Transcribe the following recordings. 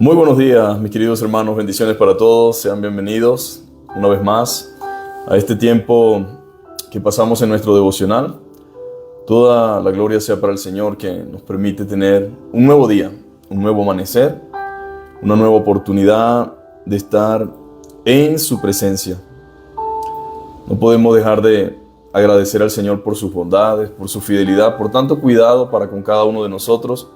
Muy buenos días, mis queridos hermanos, bendiciones para todos, sean bienvenidos una vez más a este tiempo que pasamos en nuestro devocional. Toda la gloria sea para el Señor que nos permite tener un nuevo día, un nuevo amanecer, una nueva oportunidad de estar en su presencia. No podemos dejar de agradecer al Señor por sus bondades, por su fidelidad, por tanto cuidado para con cada uno de nosotros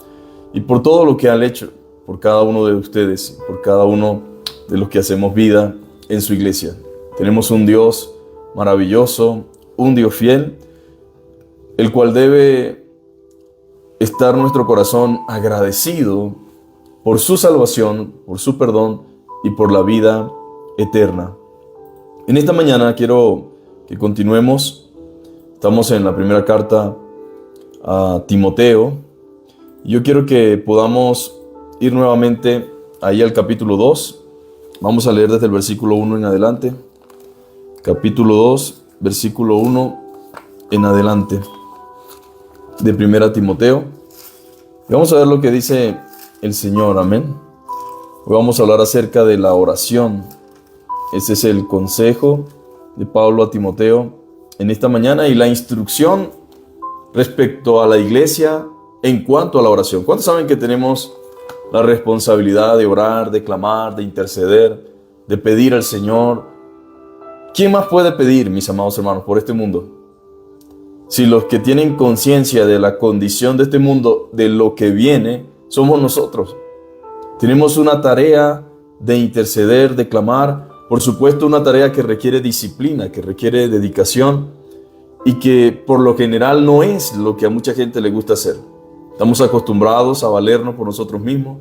y por todo lo que ha hecho por cada uno de ustedes, por cada uno de los que hacemos vida en su iglesia. Tenemos un Dios maravilloso, un Dios fiel, el cual debe estar nuestro corazón agradecido por su salvación, por su perdón y por la vida eterna. En esta mañana quiero que continuemos. Estamos en la primera carta a Timoteo. Yo quiero que podamos ir nuevamente ahí al capítulo 2. Vamos a leer desde el versículo 1 en adelante. Capítulo 2, versículo 1 en adelante de primera Timoteo. Y vamos a ver lo que dice el Señor, amén. Hoy vamos a hablar acerca de la oración. Ese es el consejo de Pablo a Timoteo en esta mañana y la instrucción respecto a la iglesia en cuanto a la oración. ¿Cuántos saben que tenemos la responsabilidad de orar, de clamar, de interceder, de pedir al Señor? ¿Quién más puede pedir, mis amados hermanos, por este mundo? Si los que tienen conciencia de la condición de este mundo, de lo que viene, somos nosotros. Tenemos una tarea de interceder, de clamar, por supuesto una tarea que requiere disciplina, que requiere dedicación y que por lo general no es lo que a mucha gente le gusta hacer. Estamos acostumbrados a valernos por nosotros mismos.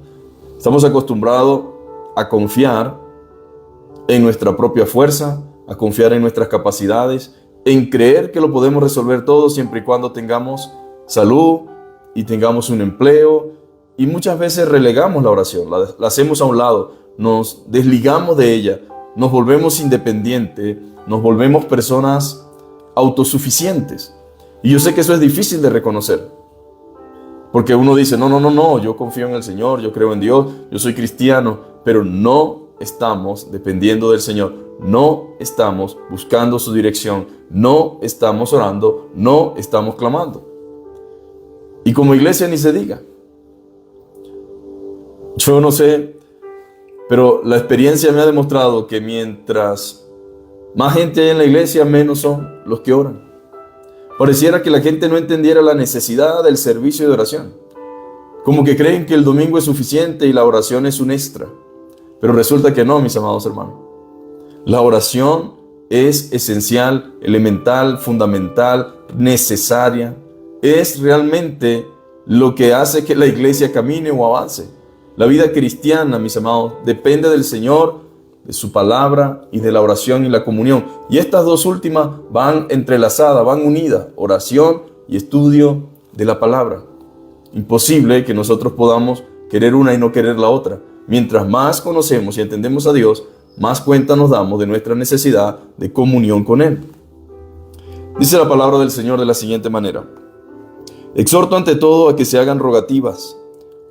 Estamos acostumbrados a confiar en nuestra propia fuerza, a confiar en nuestras capacidades, en creer que lo podemos resolver todo siempre y cuando tengamos salud y tengamos un empleo. Y muchas veces relegamos la oración, la hacemos a un lado, nos desligamos de ella, nos volvemos independientes, nos volvemos personas autosuficientes. Y yo sé que eso es difícil de reconocer. Porque uno dice, no, yo confío en el Señor, yo creo en Dios, yo soy cristiano, pero no estamos dependiendo del Señor, no estamos buscando su dirección, no estamos orando, no estamos clamando. Y como iglesia ni se diga. Yo no sé, pero la experiencia me ha demostrado que mientras más gente hay en la iglesia, menos son los que oran. Pareciera que la gente no entendiera la necesidad del servicio de oración. Como que creen que el domingo es suficiente y la oración es un extra. Pero resulta que no, mis amados hermanos. La oración es esencial, elemental, fundamental, necesaria. Es realmente lo que hace que la iglesia camine o avance. La vida cristiana, mis amados, depende del Señor, de su palabra y de la oración y la comunión. Y estas dos últimas van entrelazadas, van unidas, oración y estudio de la palabra. Imposible que nosotros podamos querer una y no querer la otra. Mientras más conocemos y entendemos a Dios, más cuenta nos damos de nuestra necesidad de comunión con Él. Dice la palabra del Señor de la siguiente manera: exhorto ante todo a que se hagan rogativas,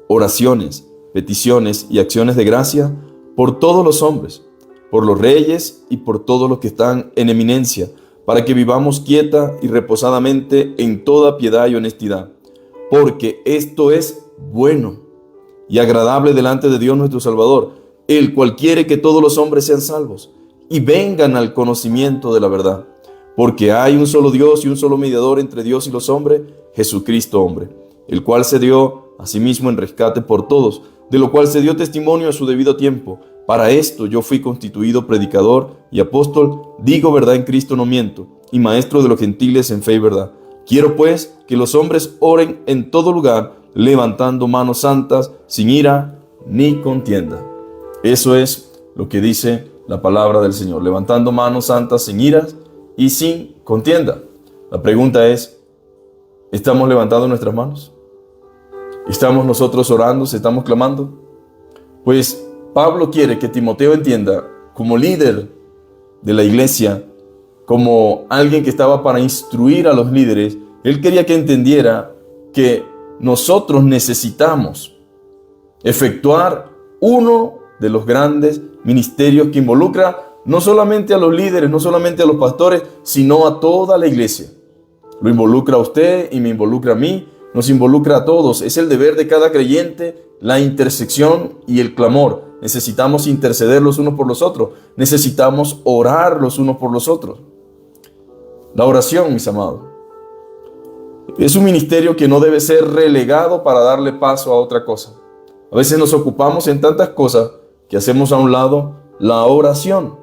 oraciones, peticiones y acciones de gracia por todos los hombres, por los reyes y por todos los que están en eminencia, para que vivamos quieta y reposadamente en toda piedad y honestidad, porque esto es bueno y agradable delante de Dios nuestro Salvador, el cual quiere que todos los hombres sean salvos y vengan al conocimiento de la verdad, porque hay un solo Dios y un solo mediador entre Dios y los hombres, Jesucristo hombre, el cual se dio a sí mismo en rescate por todos, de lo cual se dio testimonio a su debido tiempo. Para esto yo fui constituido predicador y apóstol, digo verdad en Cristo, no miento, y maestro de los gentiles en fe y verdad. Quiero pues que los hombres oren en todo lugar, levantando manos santas, sin ira ni contienda. Eso es lo que dice la palabra del Señor, levantando manos santas sin iras y sin contienda. La pregunta es, ¿estamos levantando nuestras manos? ¿Estamos nosotros orando? ¿Estamos clamando? Pues Pablo quiere que Timoteo entienda, como líder de la iglesia, como alguien que estaba para instruir a los líderes, él quería que entendiera que nosotros necesitamos efectuar uno de los grandes ministerios que involucra no solamente a los líderes, no solamente a los pastores, sino a toda la iglesia. Lo involucra a usted y me involucra a mí, nos involucra a todos. Es el deber de cada creyente la intersección y el clamor. Necesitamos interceder los unos por los otros. Necesitamos orar los unos por los otros. La oración, mis amados, es un ministerio que no debe ser relegado para darle paso a otra cosa. A veces nos ocupamos en tantas cosas que hacemos a un lado la oración.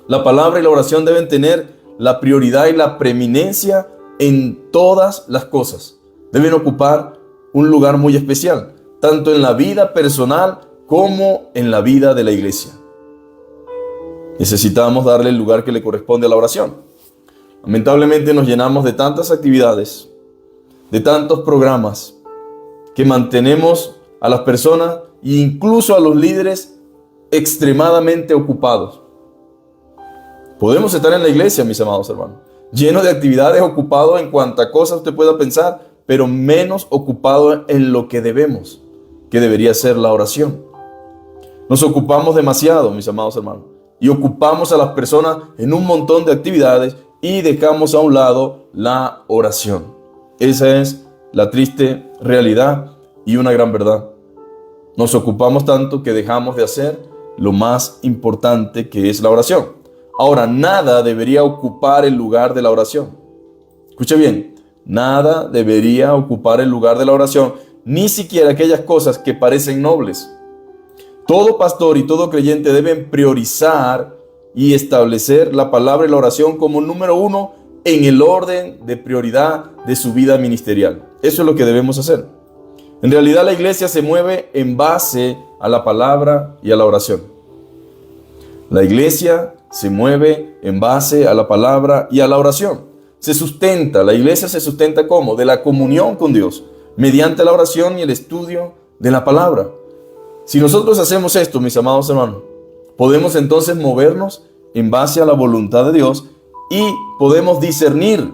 La palabra y la oración deben tener la prioridad y la preeminencia en todas las cosas. Deben ocupar un lugar muy especial, tanto en la vida personal como en la vida de la iglesia. Necesitamos darle el lugar que le corresponde a la oración. Lamentablemente nos llenamos de tantas actividades, de tantos programas, que mantenemos a las personas e incluso a los líderes extremadamente ocupados. Podemos estar en la iglesia, mis amados hermanos, lleno de actividades, ocupado en cuanta cosa usted pueda pensar, pero menos ocupado en lo que debemos, que debería ser la oración. Nos ocupamos demasiado, mis amados hermanos, y ocupamos a las personas en un montón de actividades y dejamos a un lado la oración. Esa es la triste realidad y una gran verdad. Nos ocupamos tanto que dejamos de hacer lo más importante, que es la oración. Ahora, nada debería ocupar el lugar de la oración. Escuche bien, nada debería ocupar el lugar de la oración, ni siquiera aquellas cosas que parecen nobles. Todo pastor y todo creyente deben priorizar y establecer la palabra y la oración como número uno en el orden de prioridad de su vida ministerial. Eso es lo que debemos hacer. En realidad la iglesia se mueve en base a la palabra y a la oración. La iglesia se mueve en base a la palabra y a la oración. Se sustenta, la iglesia se sustenta ¿cómo? De la comunión con Dios, mediante la oración y el estudio de la palabra. Si nosotros hacemos esto, mis amados hermanos, podemos entonces movernos en base a la voluntad de Dios y podemos discernir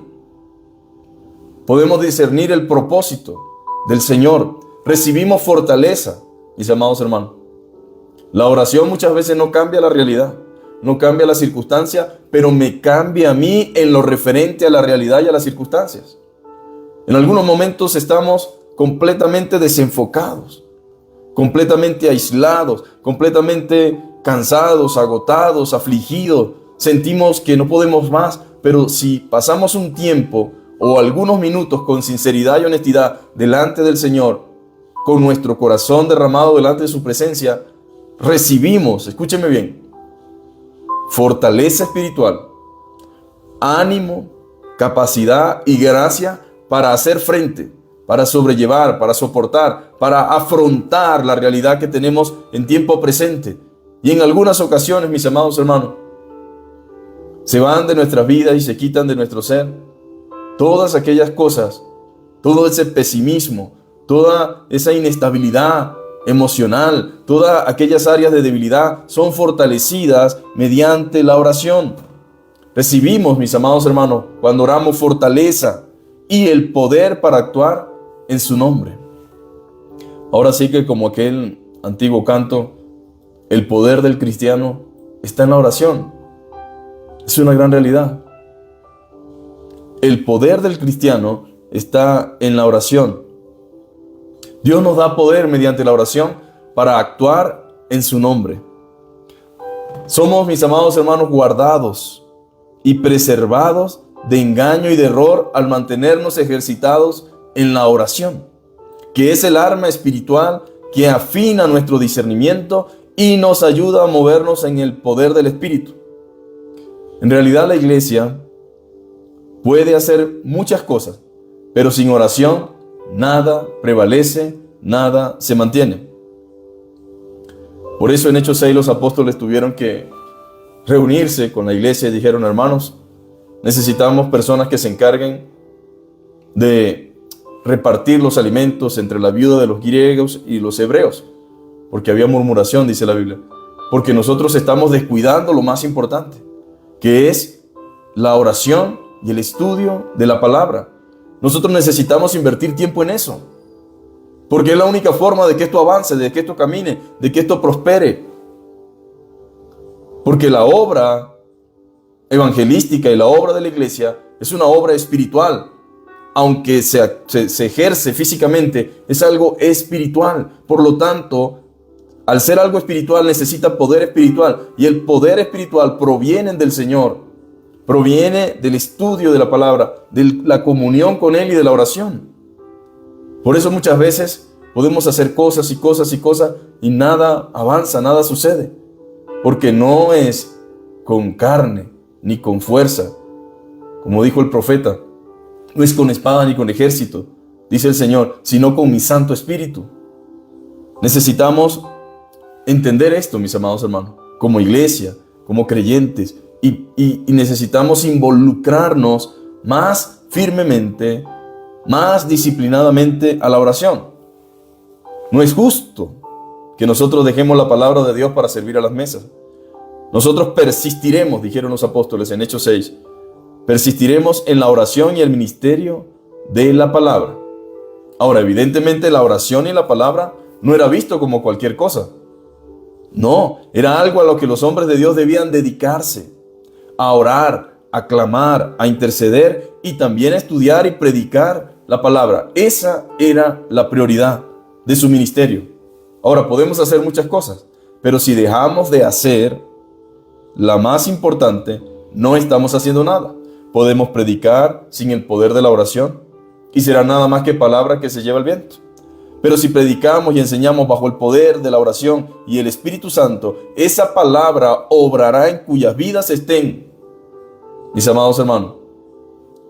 el propósito del Señor. Recibimos fortaleza, mis amados hermanos. La oración muchas veces no cambia la realidad, no cambia la circunstancia, pero me cambia a mí en lo referente a la realidad y a las circunstancias. En algunos momentos estamos completamente desenfocados, completamente aislados, completamente cansados, agotados, afligidos. Sentimos que no podemos más, pero si pasamos un tiempo o algunos minutos con sinceridad y honestidad delante del Señor, con nuestro corazón derramado delante de su presencia, recibimos, escúcheme bien, fortaleza espiritual, ánimo, capacidad y gracia para hacer frente, para sobrellevar, para soportar, para afrontar la realidad que tenemos en tiempo presente. Y en algunas ocasiones, mis amados hermanos, se van de nuestras vidas y se quitan de nuestro ser todas aquellas cosas, todo ese pesimismo, toda esa inestabilidad emocional, todas aquellas áreas de debilidad son fortalecidas mediante la oración. Recibimos, mis amados hermanos, cuando oramos, fortaleza y el poder para actuar en su nombre. Ahora sí que, como aquel antiguo canto, el poder del cristiano está en la oración. Es una gran realidad. El poder del cristiano está en la oración. Dios nos da poder mediante la oración para actuar en su nombre. Somos, mis amados hermanos, guardados y preservados de engaño y de error al mantenernos ejercitados en la oración, que es el arma espiritual que afina nuestro discernimiento y nos ayuda a movernos en el poder del Espíritu. En realidad la iglesia puede hacer muchas cosas, pero sin oración nada prevalece, nada se mantiene. Por eso en Hechos 6 los apóstoles tuvieron que reunirse con la iglesia y dijeron: hermanos, necesitamos personas que se encarguen de repartir los alimentos entre la viuda de los griegos y los hebreos, porque había murmuración, dice la Biblia, porque nosotros estamos descuidando lo más importante, que es la oración y el estudio de la palabra. Nosotros necesitamos invertir tiempo en eso. Porque es la única forma de que esto avance, de que esto camine, de que esto prospere. Porque la obra evangelística y la obra de la iglesia es una obra espiritual. Aunque se ejerce físicamente, es algo espiritual. Por lo tanto, al ser algo espiritual necesita poder espiritual. Y el poder espiritual proviene del Señor. Proviene del estudio de la palabra, de la comunión con Él y de la oración. Por eso muchas veces podemos hacer cosas y cosas y cosas y nada avanza, nada sucede. Porque no es con carne ni con fuerza. Como dijo el profeta, no es con espada ni con ejército, dice el Señor, sino con mi Santo Espíritu. Necesitamos entender esto, mis amados hermanos, como iglesia, como creyentes, y necesitamos involucrarnos más firmemente, más disciplinadamente a la oración. No es justo que nosotros dejemos la palabra de Dios para servir a las mesas. Nosotros persistiremos, dijeron los apóstoles en Hechos 6, persistiremos en la oración y el ministerio de la palabra. Ahora, evidentemente la oración y la palabra no era visto como cualquier cosa. No, era algo a lo que los hombres de Dios debían dedicarse, a orar, a clamar, a interceder y también a estudiar y predicar la palabra. Esa era la prioridad de su ministerio. Ahora, podemos hacer muchas cosas, pero si dejamos de hacer la más importante, no estamos haciendo nada. Podemos predicar sin el poder de la oración y será nada más que palabra que se lleva el viento. Pero si predicamos y enseñamos bajo el poder de la oración y el Espíritu Santo, esa palabra obrará en cuyas vidas estén, mis amados hermanos,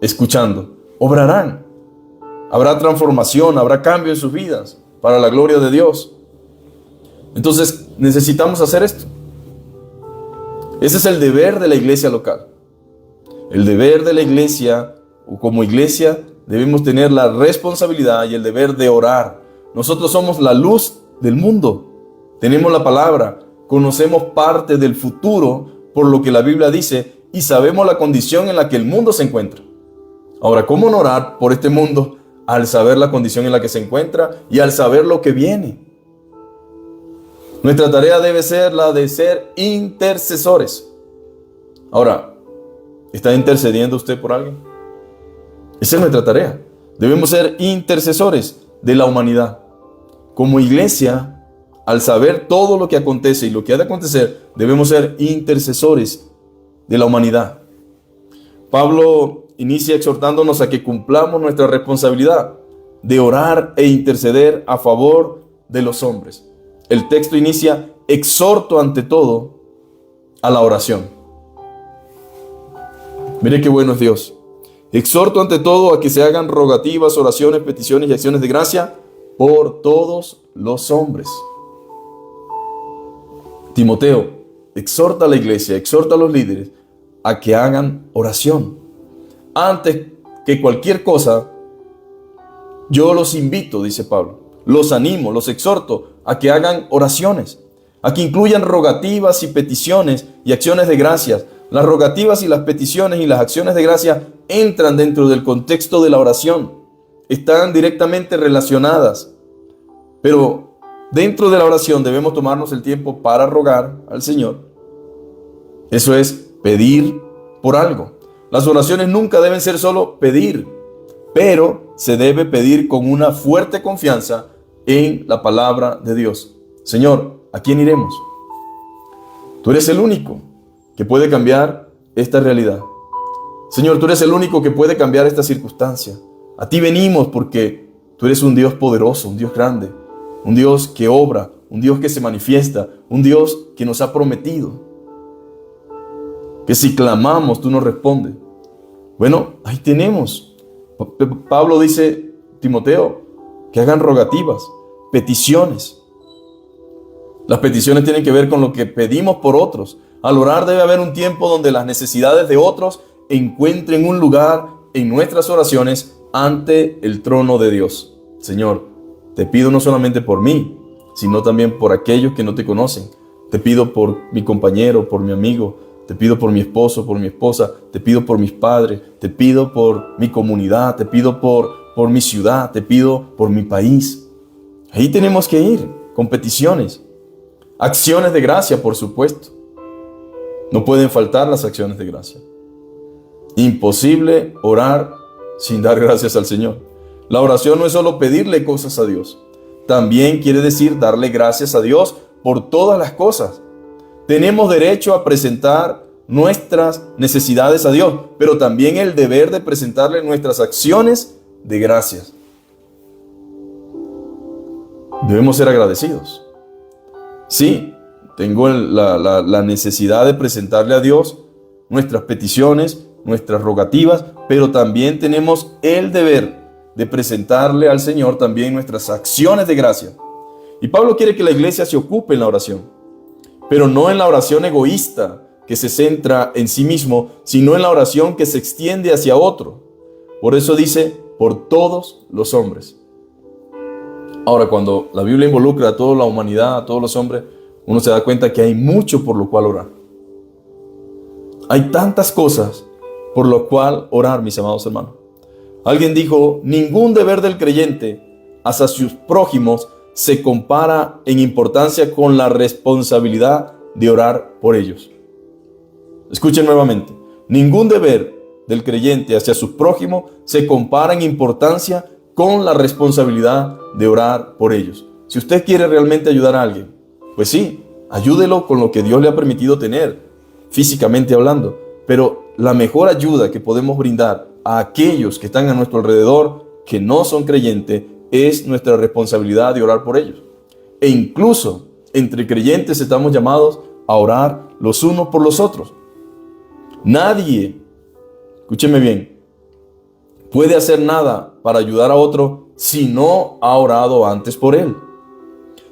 escuchando. Obrarán. Habrá transformación, habrá cambio en sus vidas para la gloria de Dios. Entonces necesitamos hacer esto. Ese es el deber de la iglesia local. El deber de la iglesia, o como iglesia, debemos tener la responsabilidad y el deber de orar. Nosotros somos la luz del mundo. Tenemos la palabra, conocemos parte del futuro por lo que la Biblia dice y sabemos la condición en la que el mundo se encuentra. Ahora, ¿cómo no orar por este mundo al saber la condición en la que se encuentra y al saber lo que viene? Nuestra tarea debe ser la de ser intercesores. Ahora, ¿está intercediendo usted por alguien? Esa es nuestra tarea. Debemos ser intercesores de la humanidad. Como iglesia, al saber todo lo que acontece y lo que ha de acontecer, debemos ser intercesores de la humanidad. Pablo inicia exhortándonos a que cumplamos nuestra responsabilidad de orar e interceder a favor de los hombres. El texto inicia: exhorto ante todo a la oración. Mire qué bueno es Dios. Exhorto ante todo a que se hagan rogativas, oraciones, peticiones y acciones de gracia por todos los hombres. Timoteo, exhorta a la iglesia, exhorta a los líderes a que hagan oración. Antes que cualquier cosa, yo los invito, dice Pablo, los animo, los exhorto a que hagan oraciones, a que incluyan rogativas y peticiones y acciones de gracias. Las rogativas y las peticiones y las acciones de gracia entran dentro del contexto de la oración. Están directamente relacionadas. Pero dentro de la oración debemos tomarnos el tiempo para rogar al Señor. Eso es pedir por algo. Las oraciones nunca deben ser solo pedir, pero se debe pedir con una fuerte confianza en la palabra de Dios. Señor, ¿a quién iremos? Tú eres el único que puede cambiar esta realidad. Señor, tú eres el único que puede cambiar esta circunstancia. A ti venimos porque tú eres un Dios poderoso, un Dios grande, un Dios que obra, un Dios que se manifiesta, un Dios que nos ha prometido que si clamamos, tú nos respondes. Bueno, ahí tenemos. Pablo dice, Timoteo, que hagan rogativas, peticiones. Las peticiones tienen que ver con lo que pedimos por otros. Al orar debe haber un tiempo donde las necesidades de otros encuentren un lugar en nuestras oraciones ante el trono de Dios. Señor, te pido no solamente por mí, sino también por aquellos que no te conocen. Te pido por mi compañero, por mi amigo. Te pido por mi esposo, por mi esposa. Te pido por mis padres. Te pido por mi comunidad. Te pido por mi ciudad. Te pido por mi país. Ahí tenemos que ir, con peticiones, acciones de gracia, por supuesto. No pueden faltar las acciones de gracia. Imposible orar sin dar gracias al Señor. La oración no es solo pedirle cosas a Dios. También quiere decir darle gracias a Dios por todas las cosas. Tenemos derecho a presentar nuestras necesidades a Dios, pero también el deber de presentarle nuestras acciones de gracias. Debemos ser agradecidos. Sí, tengo la necesidad de presentarle a Dios nuestras peticiones, nuestras rogativas, pero también tenemos el deber de presentarle al Señor también nuestras acciones de gracia. Y Pablo quiere que la iglesia se ocupe en la oración, pero no en la oración egoísta que se centra en sí mismo, sino en la oración que se extiende hacia otro. Por eso dice, por todos los hombres. Ahora, cuando la Biblia involucra a toda la humanidad, a todos los hombres, uno se da cuenta que hay mucho por lo cual orar. Hay tantas cosas por lo cual orar, mis amados hermanos. Alguien dijo, ningún deber del creyente hacia sus prójimos se compara en importancia con la responsabilidad de orar por ellos. Escuchen nuevamente, ningún deber del creyente hacia sus prójimos se compara en importancia con la responsabilidad de orar por ellos. Si usted quiere realmente ayudar a alguien, pues sí, ayúdelo con lo que Dios le ha permitido tener, físicamente hablando. Pero la mejor ayuda que podemos brindar a aquellos que están a nuestro alrededor, que no son creyentes, es nuestra responsabilidad de orar por ellos. E incluso entre creyentes estamos llamados a orar los unos por los otros. Nadie, escúcheme bien, puede hacer nada para ayudar a otro si no ha orado antes por él.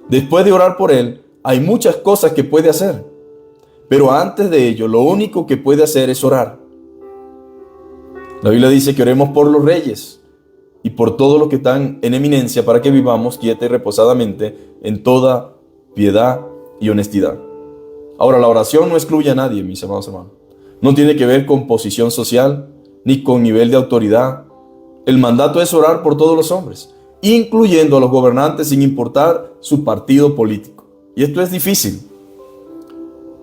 Después de orar por él, hay muchas cosas que puede hacer, pero antes de ello, lo único que puede hacer es orar. La Biblia dice que oremos por los reyes y por todos los que están en eminencia para que vivamos quieta y reposadamente en toda piedad y honestidad. Ahora, la oración no excluye a nadie, mis amados hermanos. No tiene que ver con posición social ni con nivel de autoridad. El mandato es orar por todos los hombres, incluyendo a los gobernantes sin importar su partido político. Y esto es difícil,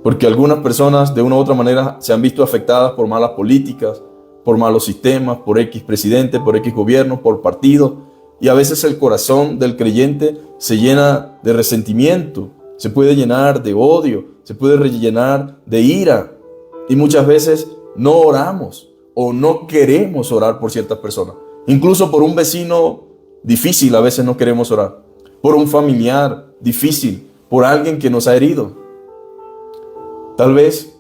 porque algunas personas de una u otra manera se han visto afectadas por malas políticas, por malos sistemas, por X presidente, por X gobierno, por partido. Y a veces el corazón del creyente se llena de resentimiento, se puede llenar de odio, se puede rellenar de ira. Y muchas veces no oramos o no queremos orar por ciertas personas. Incluso por un vecino difícil a veces no queremos orar. Por un familiar difícil, por alguien que nos ha herido. Tal vez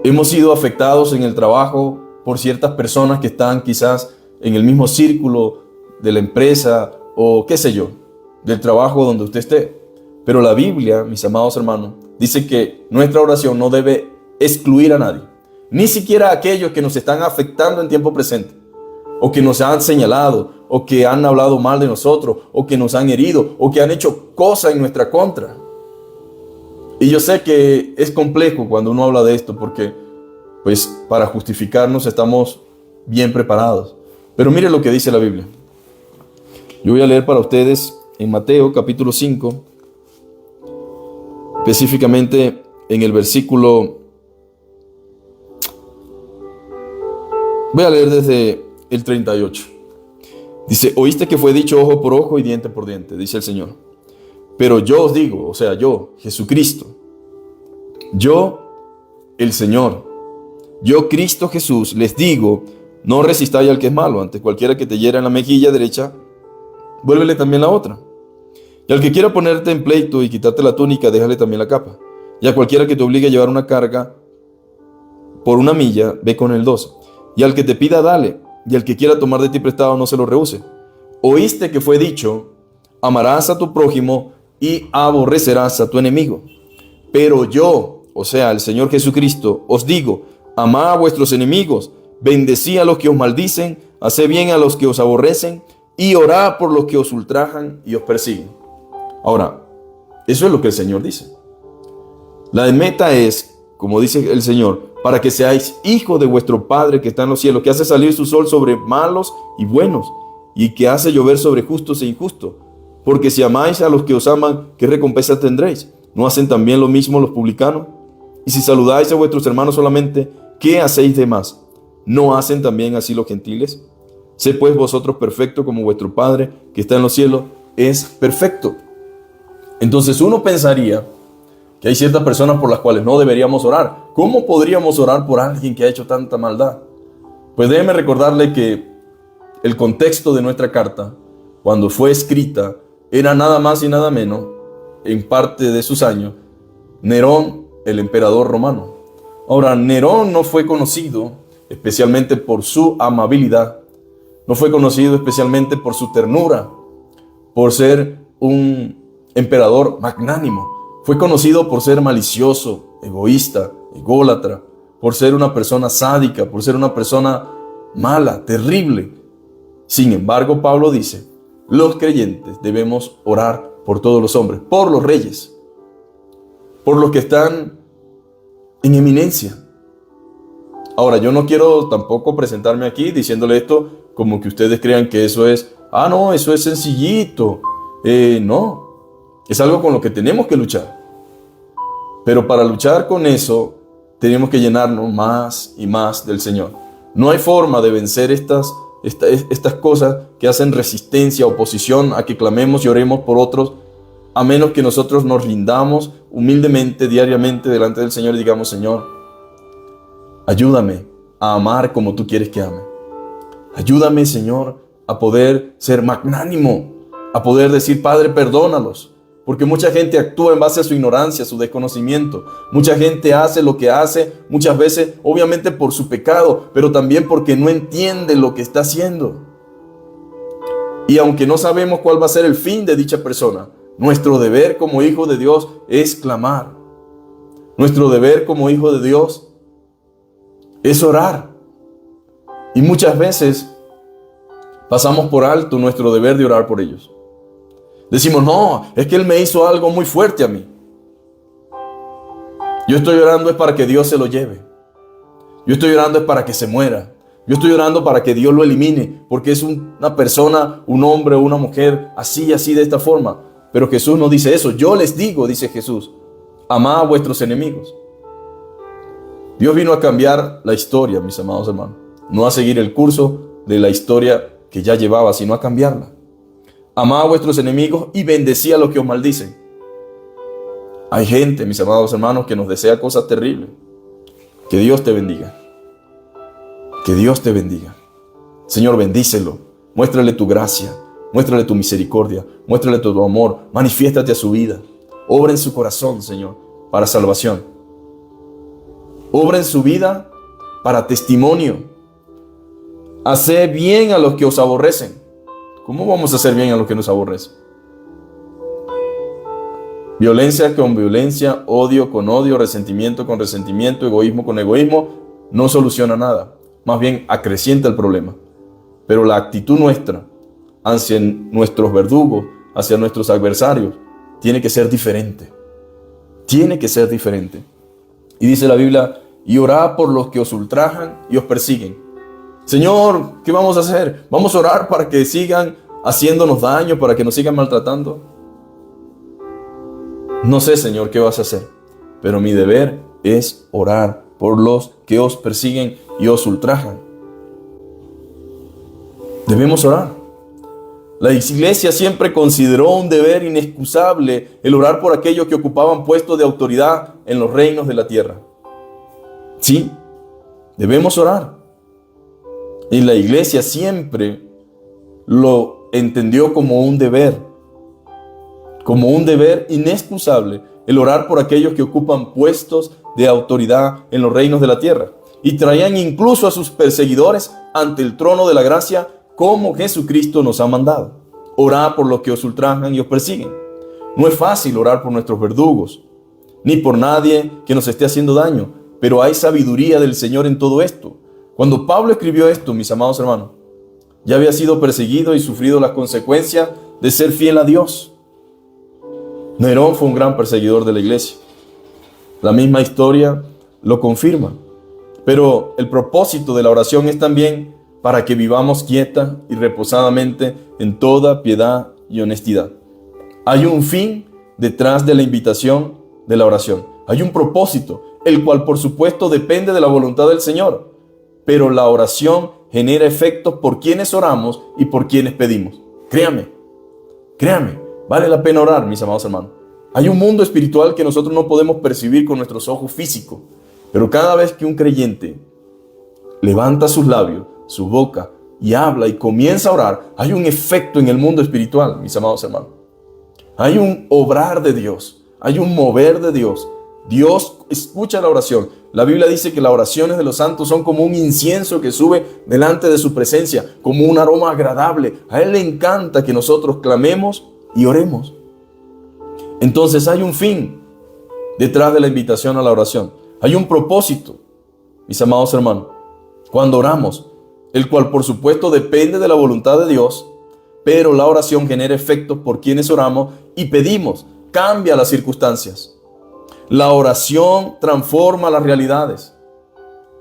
hemos sido afectados en el trabajo por ciertas personas que están quizás en el mismo círculo de la empresa o qué sé yo, del trabajo donde usted esté. Pero la Biblia, mis amados hermanos, dice que nuestra oración no debe excluir a nadie, ni siquiera a aquellos que nos están afectando en tiempo presente, o que nos han señalado, o que han hablado mal de nosotros, o que nos han herido, o que han hecho cosas en nuestra contra. Y yo sé que es complejo cuando uno habla de esto, porque pues para justificarnos estamos bien preparados. Pero mire lo que dice la Biblia. Yo voy a leer para ustedes en Mateo capítulo 5, específicamente en el versículo. Voy a leer desde el 38. Dice, oíste que fue dicho ojo por ojo y diente por diente, dice el Señor. Pero yo os digo, o sea, yo, Jesucristo, yo, el Señor, yo, Cristo Jesús, les digo, no resistáis al que es malo, ante cualquiera que te hiera en la mejilla derecha, vuélvele también la otra. Y al que quiera ponerte en pleito y quitarte la túnica, déjale también la capa. Y a cualquiera que te obligue a llevar una carga por una milla, ve con el 2. Y al que te pida, dale. Y al que quiera tomar de ti prestado, no se lo rehúse. Oíste que fue dicho, amarás a tu prójimo y aborrecerás a tu enemigo. Pero yo, o sea, el Señor Jesucristo, os digo, amad a vuestros enemigos, bendecid a los que os maldicen, haced bien a los que os aborrecen, y orad por los que os ultrajan y os persiguen. Ahora, eso es lo que el Señor dice. La meta es, como dice el Señor, para que seáis hijos de vuestro Padre que está en los cielos, que hace salir su sol sobre malos y buenos, y que hace llover sobre justos e injustos. Porque si amáis a los que os aman, ¿qué recompensa tendréis? ¿No hacen también lo mismo los publicanos? Y si saludáis a vuestros hermanos solamente, ¿qué hacéis de más? ¿No hacen también así los gentiles? Sé pues vosotros perfectos como vuestro Padre que está en los cielos es perfecto. Entonces uno pensaría que hay ciertas personas por las cuales no deberíamos orar. ¿Cómo podríamos orar por alguien que ha hecho tanta maldad? Pues déjeme recordarle que el contexto de nuestra carta, cuando fue escrita, era nada más y nada menos, en parte de sus años, Nerón, el emperador romano. Ahora, Nerón no fue conocido especialmente por su amabilidad, no fue conocido especialmente por su ternura, por ser un emperador magnánimo. Fue conocido por ser malicioso, egoísta, ególatra, por ser una persona sádica, por ser una persona mala, terrible. Sin embargo, Pablo dice, los creyentes debemos orar por todos los hombres, por los reyes, por los que están en eminencia. Ahora, yo no quiero tampoco presentarme aquí diciéndole esto como que ustedes crean que eso es, no, eso es sencillito. No, es algo con lo que tenemos que luchar. Pero para luchar con eso, tenemos que llenarnos más y más del Señor. No hay forma de vencer estas cosas que hacen resistencia, oposición a que clamemos y oremos por otros, a menos que nosotros nos rindamos humildemente, diariamente delante del Señor y digamos, Señor, ayúdame a amar como tú quieres que ame. Ayúdame, Señor, a poder ser magnánimo, a poder decir, Padre, perdónalos. Porque mucha gente actúa en base a su ignorancia, a su desconocimiento. Mucha gente hace lo que hace, muchas veces, obviamente por su pecado, pero también porque no entiende lo que está haciendo. Y aunque no sabemos cuál va a ser el fin de dicha persona, nuestro deber como hijo de Dios es clamar. Nuestro deber como hijo de Dios es orar. Y muchas veces pasamos por alto nuestro deber de orar por ellos. Decimos, no, es que él me hizo algo muy fuerte a mí. Yo estoy orando es para que Dios se lo lleve. Yo estoy orando es para que se muera. Yo estoy orando para que Dios lo elimine, porque es una persona, un hombre o una mujer, así, de esta forma. Pero Jesús no dice eso. Yo les digo, dice Jesús, amad a vuestros enemigos. Dios vino a cambiar la historia, mis amados hermanos. No a seguir el curso de la historia que ya llevaba, sino a cambiarla. Amad a vuestros enemigos y bendecid a los que os maldicen. Hay gente, mis amados hermanos, que nos desea cosas terribles. Que Dios te bendiga. Que Dios te bendiga. Señor, bendícelo. Muéstrale tu gracia. Muéstrale tu misericordia. Muéstrale tu amor. Manifiéstate a su vida. Obra en su corazón, Señor, para salvación. Obra en su vida para testimonio. Haced bien a los que os aborrecen. ¿Cómo vamos a hacer bien a los que nos aborrecen? Violencia con violencia, odio con odio, resentimiento con resentimiento, egoísmo con egoísmo, no soluciona nada. Más bien acrecienta el problema. Pero la actitud nuestra hacia nuestros verdugos, hacia nuestros adversarios, tiene que ser diferente. Tiene que ser diferente. Y dice la Biblia, y orad por los que os ultrajan y os persiguen. Señor, ¿qué vamos a hacer? ¿Vamos a orar para que sigan haciéndonos daño, para que nos sigan maltratando? No sé, Señor, qué vas a hacer, pero mi deber es orar por los que os persiguen y os ultrajan. Debemos orar. La iglesia siempre consideró un deber inexcusable el orar por aquellos que ocupaban puestos de autoridad en los reinos de la tierra. Sí, debemos orar. Y la iglesia siempre lo entendió como un deber inexcusable, el orar por aquellos que ocupan puestos de autoridad en los reinos de la tierra. Y traían incluso a sus perseguidores ante el trono de la gracia, como Jesucristo nos ha mandado. Orad por los que os ultrajan y os persiguen. No es fácil orar por nuestros verdugos, ni por nadie que nos esté haciendo daño, pero hay sabiduría del Señor en todo esto. Cuando Pablo escribió esto, mis amados hermanos, ya había sido perseguido y sufrido las consecuencias de ser fiel a Dios. Nerón fue un gran perseguidor de la iglesia. La misma historia lo confirma. Pero el propósito de la oración es también para que vivamos quieta y reposadamente en toda piedad y honestidad. Hay un fin detrás de la invitación de la oración. Hay un propósito, el cual por supuesto depende de la voluntad del Señor. Pero la oración genera efectos por quienes oramos y por quienes pedimos. Créame, vale la pena orar, mis amados hermanos. Hay un mundo espiritual que nosotros no podemos percibir con nuestros ojos físicos. Pero cada vez que un creyente levanta sus labios, su boca, y habla y comienza a orar, hay un efecto en el mundo espiritual, mis amados hermanos. Hay un obrar de Dios, hay un mover de Dios. Dios escucha la oración. La Biblia dice que las oraciones de los santos son como un incienso que sube delante de su presencia, como un aroma agradable. A Él le encanta que nosotros clamemos y oremos. Entonces hay un fin detrás de la invitación a la oración. Hay un propósito, mis amados hermanos, cuando oramos, el cual por supuesto depende de la voluntad de Dios, pero la oración genera efectos por quienes oramos y pedimos, cambia las circunstancias. La oración transforma las realidades.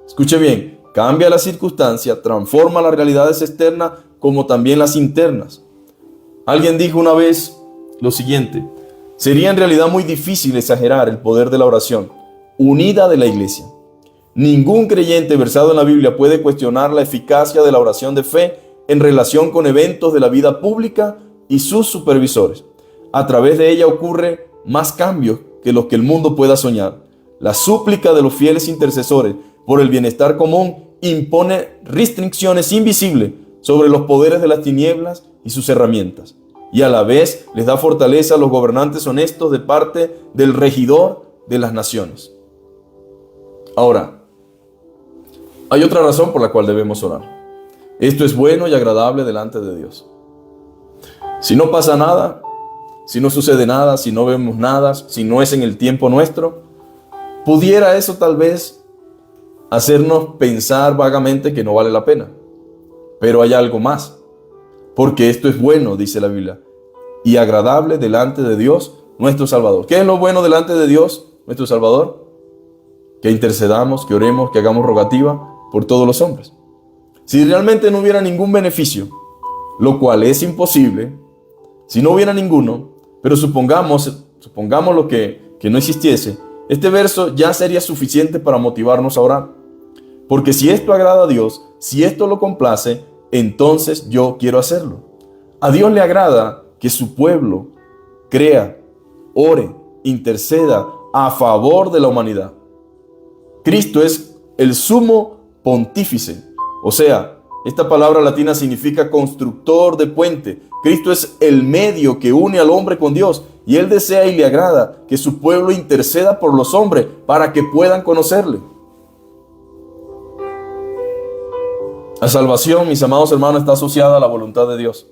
Escuche bien, cambia las circunstancias, transforma las realidades externas como también las internas. Alguien dijo una vez lo siguiente: sería en realidad muy difícil exagerar el poder de la oración unida de la iglesia. Ningún creyente versado en la Biblia puede cuestionar la eficacia de la oración de fe en relación con eventos de la vida pública y sus supervisores. A través de ella ocurre más cambios que los que el mundo pueda soñar. La súplica de los fieles intercesores por el bienestar común impone restricciones invisibles sobre los poderes de las tinieblas y sus herramientas, y a la vez les da fortaleza a los gobernantes honestos de parte del regidor de las naciones. Ahora, hay otra razón por la cual debemos orar. Esto es bueno y agradable delante de Dios. Si no pasa nada, si no sucede nada, si no vemos nada, si no es en el tiempo nuestro, pudiera eso tal vez hacernos pensar vagamente que no vale la pena. Pero hay algo más, porque esto es bueno, dice la Biblia, y agradable delante de Dios, nuestro Salvador. ¿Qué es lo bueno delante de Dios, nuestro Salvador? Que intercedamos, que oremos, que hagamos rogativa por todos los hombres. Si realmente no hubiera ningún beneficio, lo cual es imposible, si no hubiera ninguno, pero supongamos lo que no existiese, este verso ya sería suficiente para motivarnos a orar. Porque si esto agrada a Dios, si esto lo complace, entonces yo quiero hacerlo. A Dios le agrada que su pueblo crea, ore, interceda a favor de la humanidad. Cristo es el sumo pontífice, o sea, esta palabra latina significa constructor de puente. Cristo es el medio que une al hombre con Dios, y Él desea y le agrada que su pueblo interceda por los hombres para que puedan conocerle. La salvación, mis amados hermanos, está asociada a la voluntad de Dios,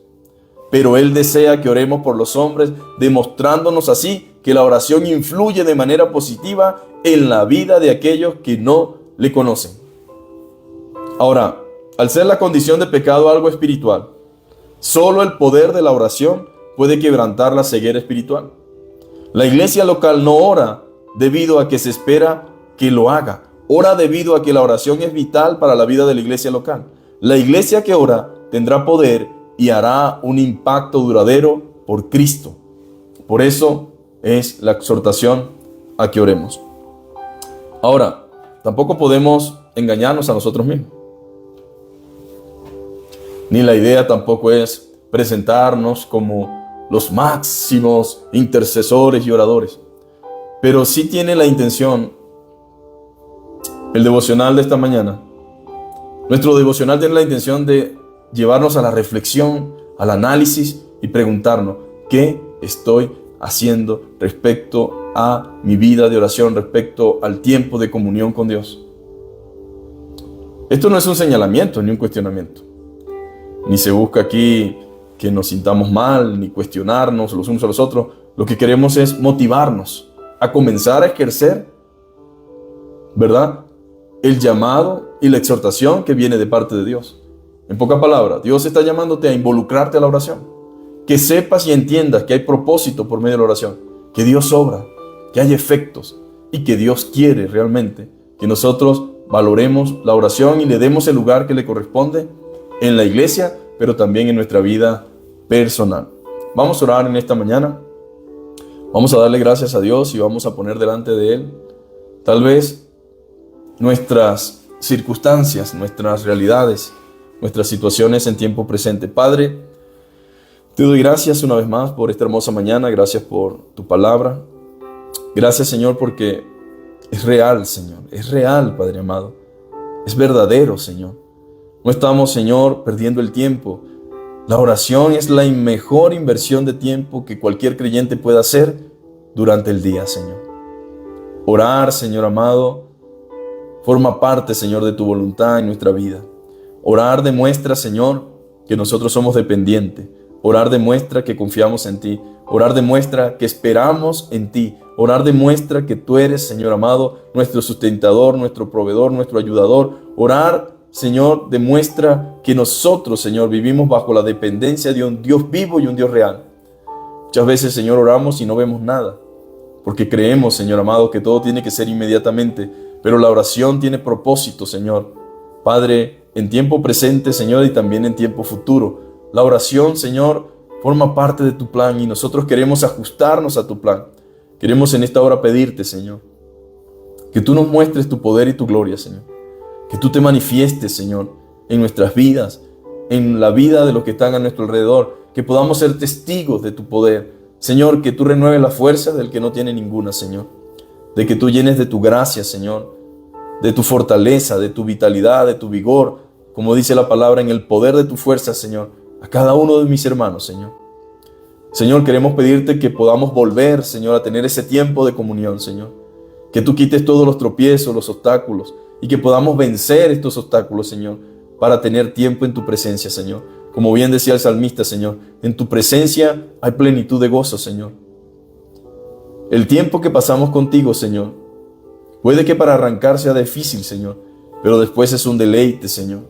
pero Él desea que oremos por los hombres, demostrándonos así que la oración influye de manera positiva en la vida de aquellos que no le conocen. Ahora, al ser la condición de pecado algo espiritual, solo el poder de la oración puede quebrantar la ceguera espiritual. La iglesia local no ora debido a que se espera que lo haga. Ora debido a que la oración es vital para la vida de la iglesia local. La iglesia que ora tendrá poder y hará un impacto duradero por Cristo. Por eso es la exhortación a que oremos. Ahora, tampoco podemos engañarnos a nosotros mismos. Ni la idea tampoco es presentarnos como los máximos intercesores y oradores. Pero sí tiene la intención, el devocional de esta mañana. Nuestro devocional tiene la intención de llevarnos a la reflexión, al análisis y preguntarnos, ¿qué estoy haciendo respecto a mi vida de oración, respecto al tiempo de comunión con Dios? Esto no es un señalamiento ni un cuestionamiento. Ni se busca aquí que nos sintamos mal, ni cuestionarnos los unos a los otros. Lo que queremos es motivarnos a comenzar a ejercer, ¿verdad?, el llamado y la exhortación que viene de parte de Dios. En pocas palabras, Dios está llamándote a involucrarte a la oración. Que sepas y entiendas que hay propósito por medio de la oración, que Dios obra, que hay efectos y que Dios quiere realmente que nosotros valoremos la oración y le demos el lugar que le corresponde en la iglesia, pero también en nuestra vida personal. Vamos a orar en esta mañana Vamos a darle gracias a Dios y vamos a poner delante de Él tal vez nuestras circunstancias, nuestras realidades, nuestras situaciones en tiempo presente. Padre, te doy gracias una vez más por esta hermosa mañana. Gracias por tu palabra. Gracias, Señor, porque es real, Señor. Es real, Padre amado. Es verdadero, Señor. No estamos, Señor, perdiendo el tiempo. La oración es la mejor inversión de tiempo que cualquier creyente pueda hacer durante el día, Señor. Orar, Señor amado, forma parte, Señor, de tu voluntad en nuestra vida. Orar demuestra, Señor, que nosotros somos dependientes. Orar demuestra que confiamos en ti. Orar demuestra que esperamos en ti. Orar demuestra que tú eres, Señor amado, nuestro sustentador, nuestro proveedor, nuestro ayudador. Orar, Señor, demuestra que nosotros, Señor, vivimos bajo la dependencia de un Dios vivo y un Dios real. Muchas veces, Señor, oramos y no vemos nada, porque creemos, Señor amado, que todo tiene que ser inmediatamente, pero la oración tiene propósito, Señor. Padre, en tiempo presente, Señor, y también en tiempo futuro. La oración, Señor, forma parte de tu plan y nosotros queremos ajustarnos a tu plan. Queremos en esta hora pedirte, Señor, que tú nos muestres tu poder y tu gloria, Señor. Que tú te manifiestes, Señor, en nuestras vidas, en la vida de los que están a nuestro alrededor, que podamos ser testigos de tu poder. Señor, que tú renueves las fuerzas del que no tiene ninguna, Señor. De que tú llenes de tu gracia, Señor, de tu fortaleza, de tu vitalidad, de tu vigor, como dice la palabra, en el poder de tu fuerza, Señor, a cada uno de mis hermanos, Señor. Señor, queremos pedirte que podamos volver, Señor, a tener ese tiempo de comunión, Señor. Que tú quites todos los tropiezos, los obstáculos, y que podamos vencer estos obstáculos, Señor, para tener tiempo en tu presencia, Señor. Como bien decía el salmista, Señor, en tu presencia hay plenitud de gozo, Señor. El tiempo que pasamos contigo, Señor, puede que para arrancar sea difícil, Señor, pero después es un deleite, Señor.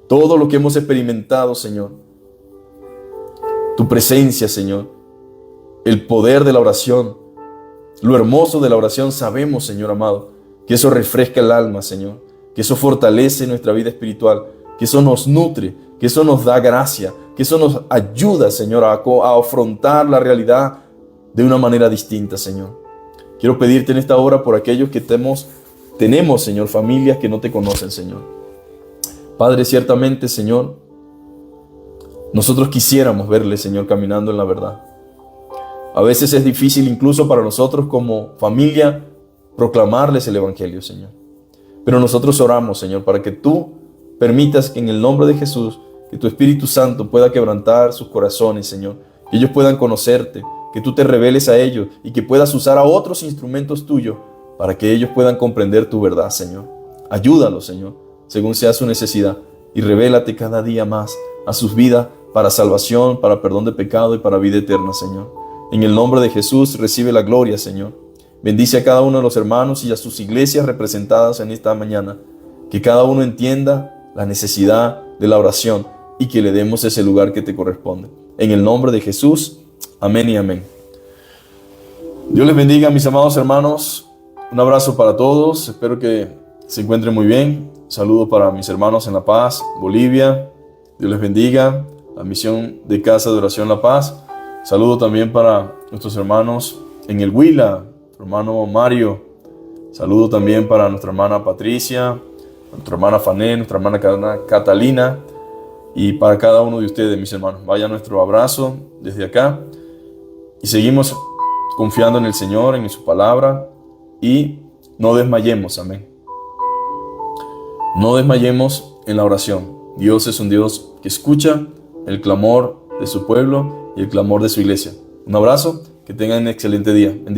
Todo lo que hemos experimentado, Señor, tu presencia, Señor, el poder de la oración, lo hermoso de la oración, sabemos, Señor amado, que eso refresca el alma, Señor, que eso fortalece nuestra vida espiritual, que eso nos nutre, que eso nos da gracia, que eso nos ayuda, Señor, a afrontar la realidad de una manera distinta, Señor. Quiero pedirte en esta hora por aquellos que tenemos, Señor, familias que no te conocen, Señor. Padre, ciertamente, Señor, nosotros quisiéramos verle, Señor, caminando en la verdad. A veces es difícil incluso para nosotros como familia proclamarles el Evangelio, Señor. Pero nosotros oramos, Señor, para que tú permitas que en el nombre de Jesús, que tu Espíritu Santo pueda quebrantar sus corazones, Señor. Que ellos puedan conocerte, que tú te reveles a ellos y que puedas usar a otros instrumentos tuyos para que ellos puedan comprender tu verdad, Señor. Ayúdalos, Señor, según sea su necesidad, y revélate cada día más a sus vidas para salvación, para perdón de pecado y para vida eterna, Señor. En el nombre de Jesús recibe la gloria, Señor. Bendice a cada uno de los hermanos y a sus iglesias representadas en esta mañana. Que cada uno entienda la necesidad de la oración y que le demos ese lugar que te corresponde. En el nombre de Jesús, amén y amén. Dios les bendiga, mis amados hermanos. Un abrazo para todos. Espero que se encuentren muy bien. Saludos para mis hermanos en La Paz, Bolivia. Dios les bendiga. La misión de Casa de Oración La Paz. Saludo también para nuestros hermanos en el Huila, nuestro hermano Mario. Saludo también para nuestra hermana Patricia, nuestra hermana Fané, nuestra hermana Catalina y para cada uno de ustedes, mis hermanos. Vaya nuestro abrazo desde acá y seguimos confiando en el Señor, en su palabra y no desmayemos, amén. No desmayemos en la oración. Dios es un Dios que escucha el clamor de su pueblo y el clamor de su iglesia. Un abrazo, que tengan un excelente día. Bendiciones.